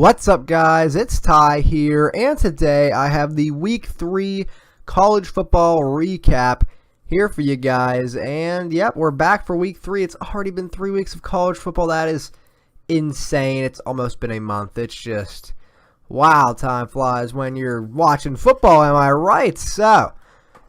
What's up, guys? It's Ty here, and today I have the Week 3 college football recap here for you guys. And yep, we're back for Week 3. It's already been 3 weeks of college football. That is insane. It's almost been a month. It's just, wow, time flies when you're watching football, am I right? So,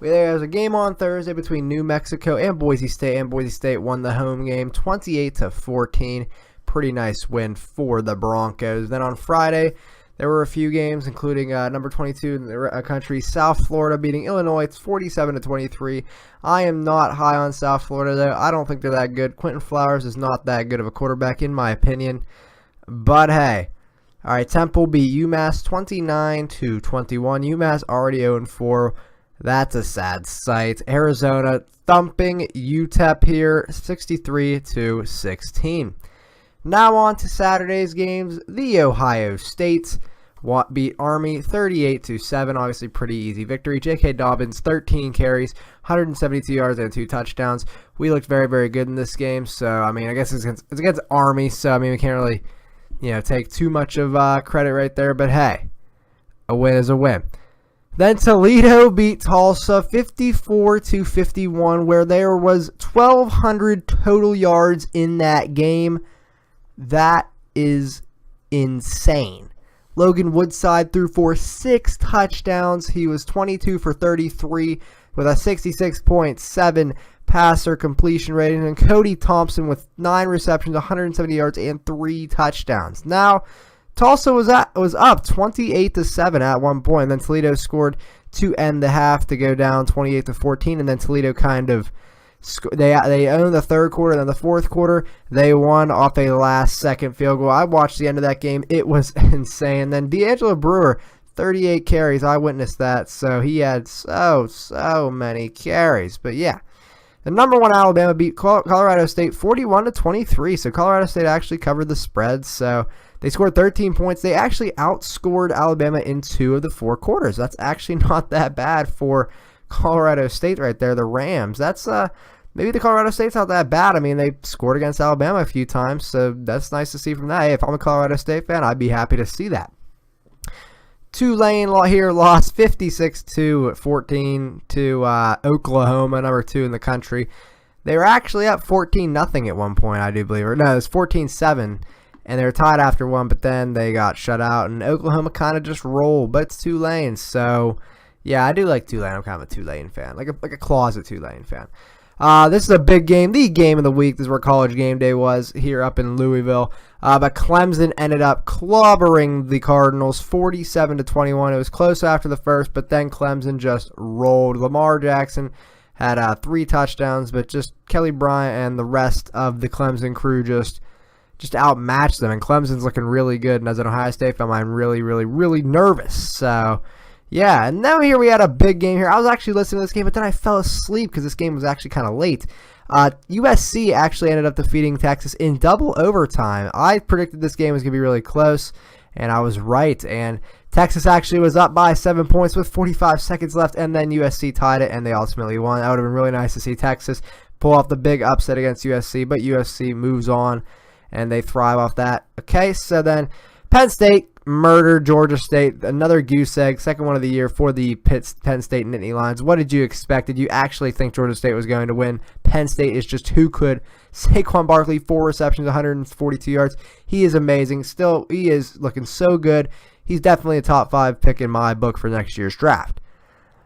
there's a game on Thursday between New Mexico and Boise State, and Boise State won the home game 28-14. Pretty nice win for the Broncos. Then on Friday, there were a few games, including number 22 in the country, South Florida, beating Illinois. It's 47-23. I am not high on South Florida, though. I don't think they're that good. Quentin Flowers is not that good of a quarterback, in my opinion. But hey, all right, Temple beat UMass 29-21. UMass already 0-4. That's a sad sight. Arizona thumping UTEP here, 63-16. Now on to Saturday's games. The Ohio State beat Army 38-7. Obviously pretty easy victory. J.K. Dobbins, 13 carries, 172 yards and 2 touchdowns. We looked very, very good in this game. So, I mean, I guess it's against Army. So, I mean, we can't really, take too much of credit right there. But, hey, a win is a win. Then Toledo beat Tulsa 54-51, where there was 1,200 total yards in that game. That is insane. Logan Woodside threw for 6 touchdowns. He was 22 for 33 with a 66.7 passer completion rating. And Cody Thompson with 9 receptions, 170 yards, and 3 touchdowns. Now, Tulsa was up 28-7 at one point. And then Toledo scored to end the half to go down 28-14. And then Toledo kind of They owned the third quarter, and then the fourth quarter, they won off a last-second field goal. I watched the end of that game. It was insane. Then D'Angelo Brewer, 38 carries. I witnessed that, so he had so many carries. But, yeah, the number 1 Alabama beat Colorado State 41-23, so Colorado State actually covered the spread, so they scored 13 points. They actually outscored Alabama in 2 of the 4 quarters. That's actually not that bad for Colorado State right there, the Rams. That's maybe the Colorado State's not that bad. I mean, they scored against Alabama a few times, so that's nice to see from that. Hey, if I'm a Colorado State fan, I'd be happy to see that. Tulane here lost 56-14 to Oklahoma, number 2 in the country. They were actually up 14-0 at one point, I do believe. Or no, it was 14-7, and they were tied after one, but then they got shut out, and Oklahoma kind of just rolled. But it's Tulane, so yeah, I do like Tulane. I'm kind of a Tulane fan, like a closet Tulane fan. This is a big game, the game of the week. This is where College Game Day was here up in Louisville. But Clemson ended up clobbering the Cardinals 47-21. It was close after the first, but then Clemson just rolled. Lamar Jackson had 3 touchdowns, but just Kelly Bryant and the rest of the Clemson crew just outmatched them. And Clemson's looking really good. And as an Ohio State fan, I'm really, really, really nervous. So, yeah, and now here we had a big game here. I was actually listening to this game, but then I fell asleep because this game was actually kind of late. USC actually ended up defeating Texas in double overtime. I predicted this game was going to be really close, and I was right. And Texas actually was up by 7 points with 45 seconds left, and then USC tied it, and they ultimately won. That would have been really nice to see Texas pull off the big upset against USC, but USC moves on, and they thrive off that. Okay, so then Penn State murdered Georgia State, another goose egg, second one of the year for the Penn State Nittany Lions. What did you expect? Did you actually think Georgia State was going to win? Penn State is just who could. Saquon Barkley, 4 receptions, 142 yards. He is amazing. Still, he is looking so good. He's definitely a top 5 pick in my book for next year's draft.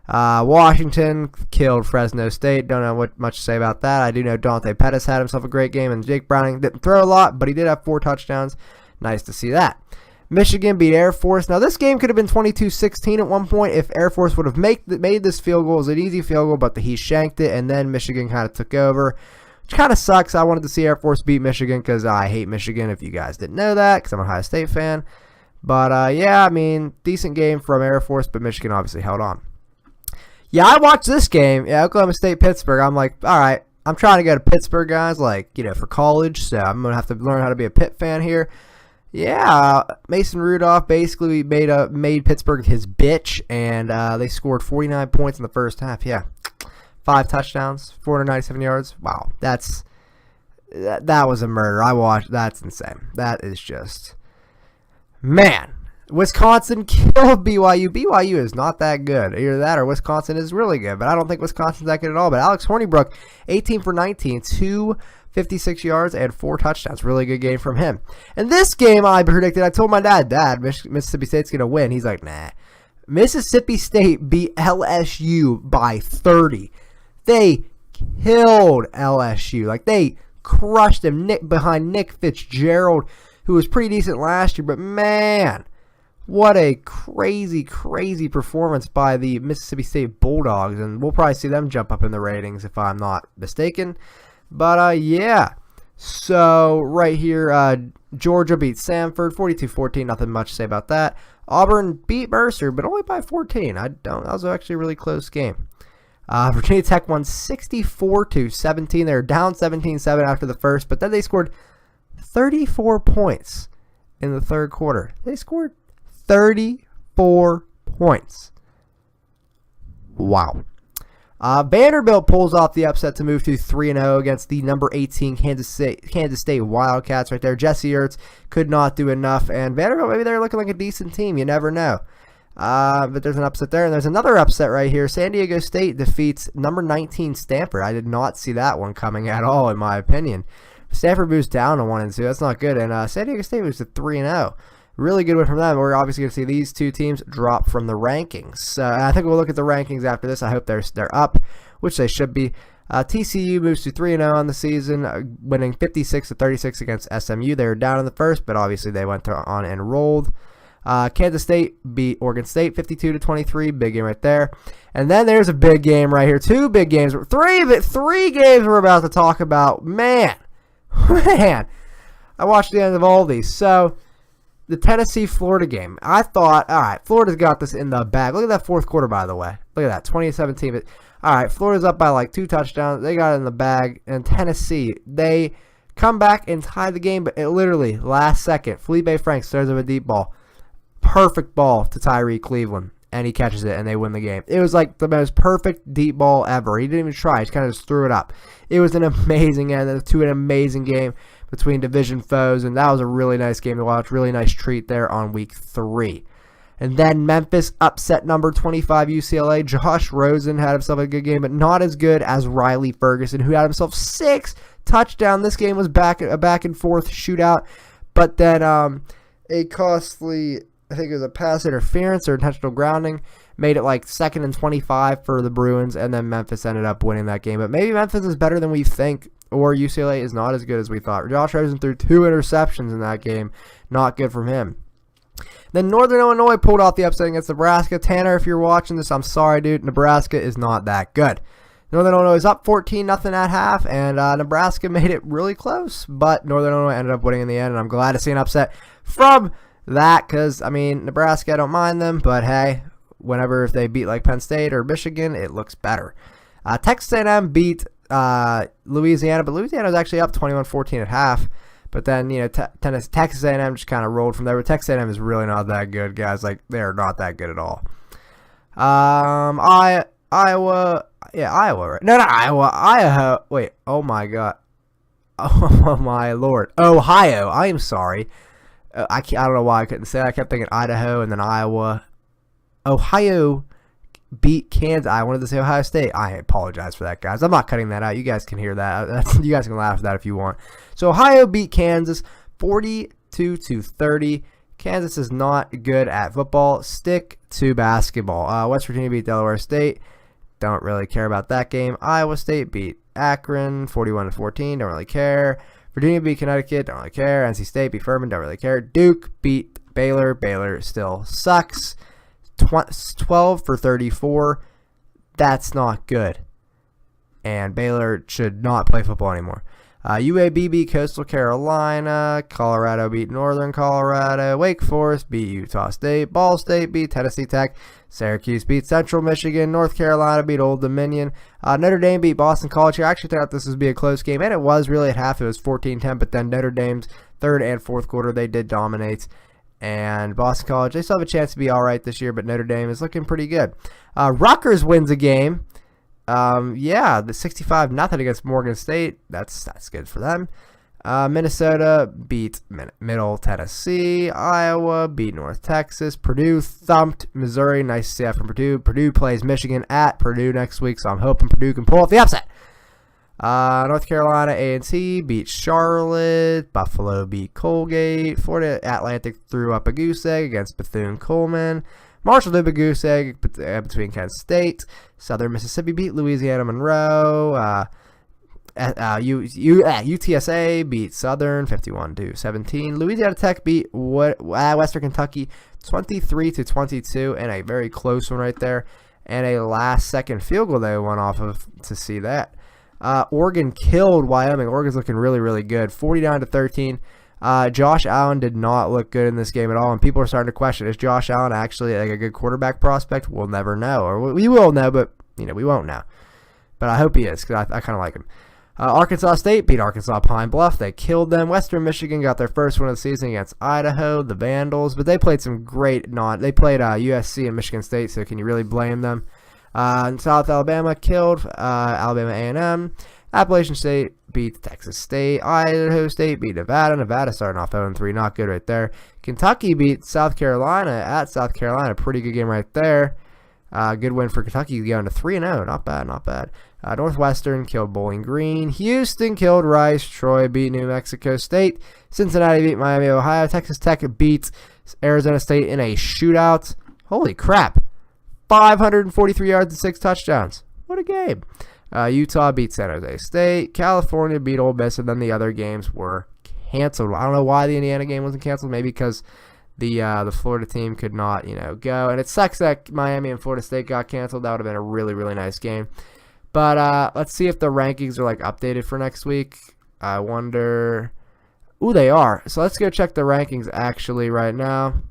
Washington killed Fresno State. Don't know what much to say about that. I do know Dante Pettis had himself a great game, and Jake Browning didn't throw a lot, but he did have 4 touchdowns. Nice to see that. Michigan beat Air Force. Now, this game could have been 22-16 at one point if Air Force would have made this field goal. It was an easy field goal, but he shanked it, and then Michigan kind of took over, which kind of sucks. I wanted to see Air Force beat Michigan because I hate Michigan, if you guys didn't know that, because I'm an Ohio State fan. But, yeah, I mean, decent game from Air Force, but Michigan obviously held on. Yeah, I watched this game, Oklahoma State, Pittsburgh. I'm like, all right, I'm trying to go to Pittsburgh, guys, for college, so I'm going to have to learn how to be a Pitt fan here. Yeah, Mason Rudolph basically made Pittsburgh his bitch, and they scored 49 points in the first half. Yeah, 5 touchdowns, 497 yards. Wow, that was a murder. I watched. That's insane. That is just man, Wisconsin killed BYU. BYU is not that good. Either that or Wisconsin is really good, but I don't think Wisconsin's that good at all. But Alex Hornibrook, 18 for 19, 256 yards and 4 touchdowns. Really good game from him. And this game I predicted, I told my dad, Mississippi State's going to win. He's like, nah. Mississippi State beat LSU by 30. They killed LSU. Like, they crushed them behind Nick Fitzgerald, who was pretty decent last year. But, man, what a crazy, crazy performance by the Mississippi State Bulldogs. And we'll probably see them jump up in the ratings if I'm not mistaken. But, yeah. So, right here, Georgia beat Stanford 42-14. Nothing much to say about that. Auburn beat Mercer, but only by 14. That was actually a really close game. Virginia Tech won 64-17. They were down 17-7 after the first, but then they scored 34 points in the third quarter. They scored 34 points. Wow. Vanderbilt pulls off the upset to move to 3-0 against the number 18 Kansas State Wildcats right there. Jesse Ertz could not do enough, and Vanderbilt, maybe they're looking like a decent team. You never know. But there's an upset there, and there's another upset right here. San Diego State defeats number 19 Stanford. I did not see that one coming at all, in my opinion. Stanford moves down to 1-2. That's not good, and San Diego State moves to 3-0. Really good win from them. We're obviously going to see these two teams drop from the rankings. I think we'll look at the rankings after this. I hope they're up, which they should be. TCU moves to 3-0 on the season, winning 56-36 against SMU. They were down in the first, but obviously they went on and rolled. Kansas State beat Oregon State 52-23. Big game right there. And then there's a big game right here. Two big games. Three games we're about to talk about. Man. I watched the end of all these. So, the Tennessee-Florida game. I thought, all right, Florida's got this in the bag. Look at that fourth quarter, by the way. Look at that, 2017. But, all right, Florida's up by like 2 touchdowns. They got it in the bag. And Tennessee, they come back and tie the game, but it literally, last second, Felipe Franks throws up a deep ball. Perfect ball to Tyree Cleveland, and he catches it, and they win the game. It was like the most perfect deep ball ever. He didn't even try. He just kind of just threw it up. It was an amazing end to an amazing game between division foes, and that was a really nice game to watch. Really nice treat there on week 3. And then Memphis upset number 25 UCLA. Josh Rosen had himself a good game, but not as good as Riley Ferguson, who had himself 6 touchdowns. This game was a back and forth shootout, but then a costly, I think it was a pass interference or intentional grounding, made it like 2nd and 25 for the Bruins, and then Memphis ended up winning that game. But maybe Memphis is better than we think, or UCLA is not as good as we thought. Josh Rosen threw 2 interceptions in that game. Not good from him. Then Northern Illinois pulled off the upset against Nebraska. Tanner, if you're watching this, I'm sorry, dude. Nebraska is not that good. Northern Illinois is up 14-0 at half, and Nebraska made it really close, but Northern Illinois ended up winning in the end, and I'm glad to see an upset from that because, I mean, Nebraska, I don't mind them, but hey, whenever if they beat like Penn State or Michigan, it looks better. Texas A&M beat Louisiana, but Louisiana was actually up 21-14 at half. But then, you know, Texas A&M just kind of rolled from there. But Texas A&M is really not that good, guys. Like, they are not that good at all. Iowa, right? No, not Iowa. Idaho. Wait, oh my God. Oh my Lord. Ohio. I am sorry. I don't know why I couldn't say that. I kept thinking Idaho and then Iowa. Ohio beat Kansas. I wanted to say Ohio State. I apologize for that, guys. I'm not cutting that out. You guys can hear that. You guys can laugh at that if you want. So Ohio beat Kansas 42-30. Kansas is not good at football. Stick to basketball. West Virginia beat Delaware State. Don't really care about that game. Iowa State beat Akron 41-14. Don't really care. Virginia beat Connecticut. Don't really care. NC State beat Furman. Don't really care. Duke beat Baylor. Baylor still sucks. 12-34. That's not good. And Baylor should not play football anymore. UAB beat Coastal Carolina. Colorado beat Northern Colorado. Wake Forest beat Utah State. Ball State beat Tennessee Tech. Syracuse beat Central Michigan. North Carolina beat Old Dominion. Notre Dame beat Boston College. I actually thought this would be a close game, and it was really at half. It was 14-10, but then Notre Dame's third and fourth quarter, they did dominate. And Boston College, they still have a chance to be all right this year, but Notre Dame is looking pretty good. Rutgers wins a game. The 65-0 against Morgan State. That's good for them. Minnesota beat Middle Tennessee. Iowa beat North Texas. Purdue thumped Missouri. Nice to see that from Purdue. Purdue plays Michigan at Purdue next week, so I'm hoping Purdue can pull off the upset. North Carolina A&T beat Charlotte. Buffalo beat Colgate. Florida Atlantic threw up a goose egg against Bethune-Coleman. Marshall did a goose egg between Kent State. Southern Mississippi beat Louisiana Monroe. UTSA beat Southern 51-17. Louisiana Tech beat Western Kentucky 23-22 in a very close one right there. And a last-second field goal they went off of to see that. Oregon killed Wyoming. Oregon's looking really, really good. 49-13. Josh Allen did not look good in this game at all, and people are starting to question, is Josh Allen actually like a good quarterback prospect? We'll never know, or we will know, but we won't know. But I hope he is, because I kind of like him. Arkansas State beat Arkansas Pine Bluff. They killed them. Western Michigan got their first win of the season against Idaho, the Vandals, but they played some great they played USC and Michigan State, so can you really blame them? And South Alabama killed Alabama A&M. Appalachian State beat Texas State. Idaho State beat Nevada. Nevada starting off 0-3. Not good right there. Kentucky beat South Carolina at South Carolina. Pretty good game right there. Good win for Kentucky going to 3-0. Not bad, not bad. Northwestern killed Bowling Green. Houston killed Rice. Troy beat New Mexico State. Cincinnati beat Miami, Ohio. Texas Tech beat Arizona State in a shootout. Holy crap. 543 yards and 6 touchdowns. What a game. Utah beat San Jose State. California beat Ole Miss, and then the other games were canceled. I don't know why the Indiana game wasn't canceled. Maybe because the Florida team could not, go. And it sucks that Miami and Florida State got canceled. That would have been a really, really nice game. But let's see if the rankings are updated for next week. I wonder. Ooh, they are. So let's go check the rankings actually right now.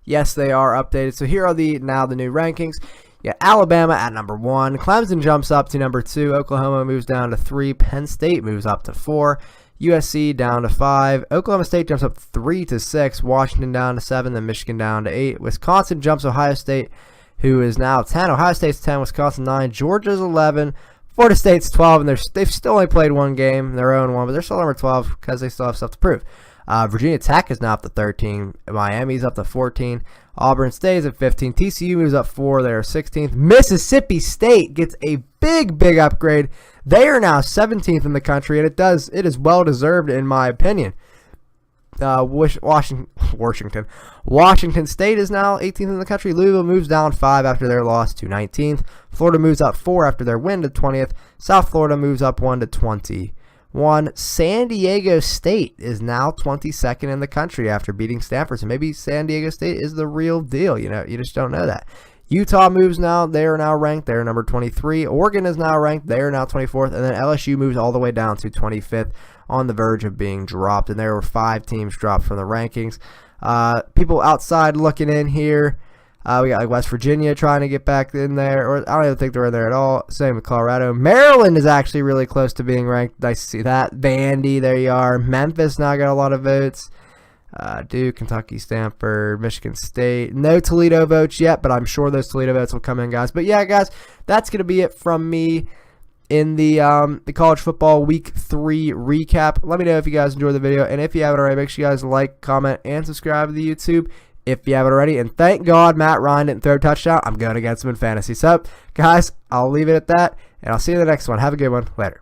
Yes, they are updated. So here are the new rankings. Yeah, Alabama at number 1. Clemson jumps up to number 2. Oklahoma moves down to 3. Penn State moves up to 4. USC down to 5. Oklahoma State jumps up 3 to 6. Washington down to 7. Then Michigan down to 8. Wisconsin jumps Ohio State, who is now 10. Ohio State's 10. Wisconsin 9. Georgia's 11. Florida State's 12. And they've still only played one game, their own one, but they're still number 12 because they still have stuff to prove. Virginia Tech is now up to 13. Miami's up to 14. Auburn stays at 15. TCU moves up 4. They're 16th. Mississippi State gets a big upgrade. They are now 17th in the country, and it is well deserved in my opinion. Washington State is now 18th in the country. Louisville moves down 5 after their loss to 19th. Florida moves up 4 after their win to 20th. South Florida moves up 1 to 20. San Diego State is now 22nd in the country after beating Stanford. So maybe San Diego State is the real deal. You just don't know that. Utah moves now. They are now ranked. They are number 23. Oregon is now ranked. They are now 24th. And then LSU moves all the way down to 25th, on the verge of being dropped. And there were 5 teams dropped from the rankings. People outside looking in here. We got West Virginia trying to get back in there, or I don't even think they're in there at all. Same with Colorado. Maryland is actually really close to being ranked. Nice to see that. Vandy, there you are. Memphis now got a lot of votes. Duke, Kentucky, Stanford, Michigan State. No Toledo votes yet, but I'm sure those Toledo votes will come in, guys. But yeah, guys, that's gonna be it from me in the college football week 3 recap. Let me know if you guys enjoyed the video, and if you haven't already, make sure you guys like, comment, and subscribe to the YouTube if you haven't already. And thank God Matt Ryan didn't throw a touchdown. I'm going against him in fantasy. So, guys, I'll leave it at that, and I'll see you in the next one. Have a good one. Later.